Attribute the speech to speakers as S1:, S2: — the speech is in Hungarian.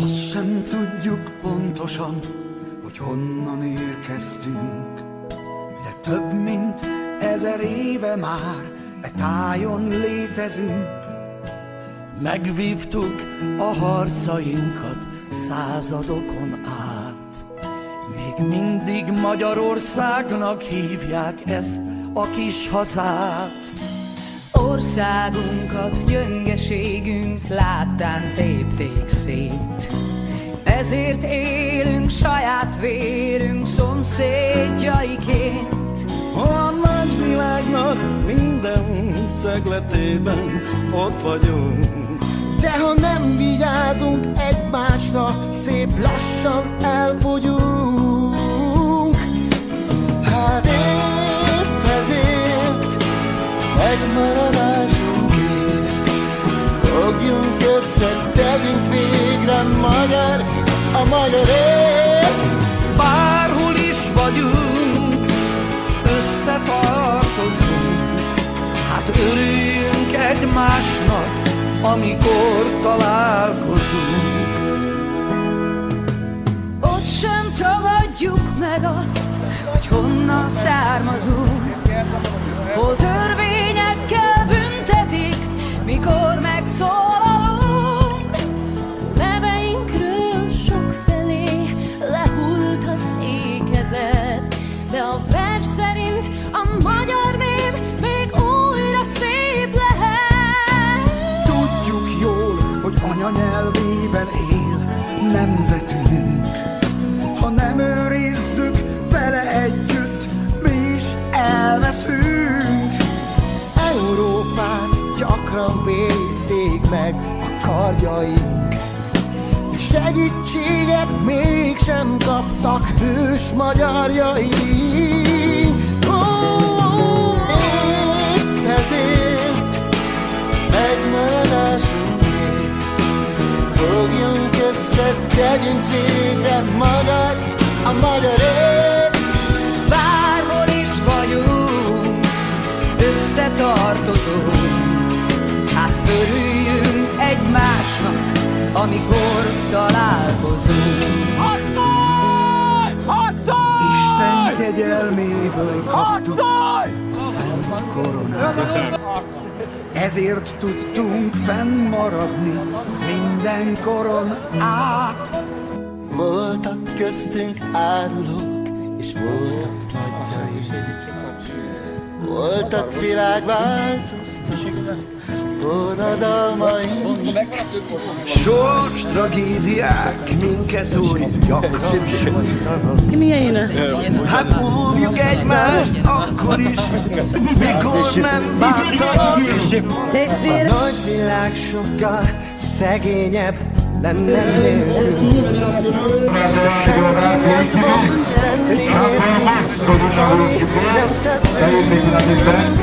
S1: Azt sem tudjuk pontosan, hogy honnan érkeztünk, de több mint 1000 éve már e tájon létezünk.
S2: Megvívtuk a harcainkat századokon át, még mindig Magyarországnak hívják ezt a kis hazát.
S3: Országunkat gyöngeségünk láttán tépték szét, ezért élünk saját vérünk szomszédjaiként.
S4: A nagyvilágnak minden szegletében ott vagyunk,
S5: de ha nem vigyázunk egymásra, szép lassan elfogyunk. Hát épp ezért megmaradásunkért fogjunk össze, tegyünk végre magyar a magyarért.
S2: Bárhol is vagyunk, összetartozunk, hát örüljünk egymásnak, amikor találkozunk.
S3: Ott sem tagadjuk meg azt, hogy honnan származunk, hol törvényekkel büntetik, mikor megszólalunk. Neveinkről sokfelé lehult az ékezet, de a vers szerint a magyar név még újra szép lehet.
S1: Tudjuk jól, hogy anyanyelvében él nemzetünk. Ha nem őrizzük vele együtt, mi is elveszünk.
S5: Európát gyakran védték meg a karjaink, segítséget mégsem kaptak hős magyarjaink. Épp ezért megmaradásunkért fogjunk össze, tegyünk végre magyar a magyarért.
S3: Bárhol is vagyunk, összetartozunk, hát örüljünk egymásnak, amikor találkozunk.
S1: Isten kegyelméből kaptuk a szent koronát, ezért tudtunk fennmaradni minden koron át.
S5: Voltak köztünk árulók, és voltak nagyjaink, voltak világváltoztatók forradalmaink.
S4: sors tragédiák minket úgy gyakran sújtanak. Hát óvjuk egymást akkor is, mikor nem bántanak.
S5: A nagyvilág sokkal szegényebb lenne nélkül, de senki nem fog tenni értünk, amit nem teszünk.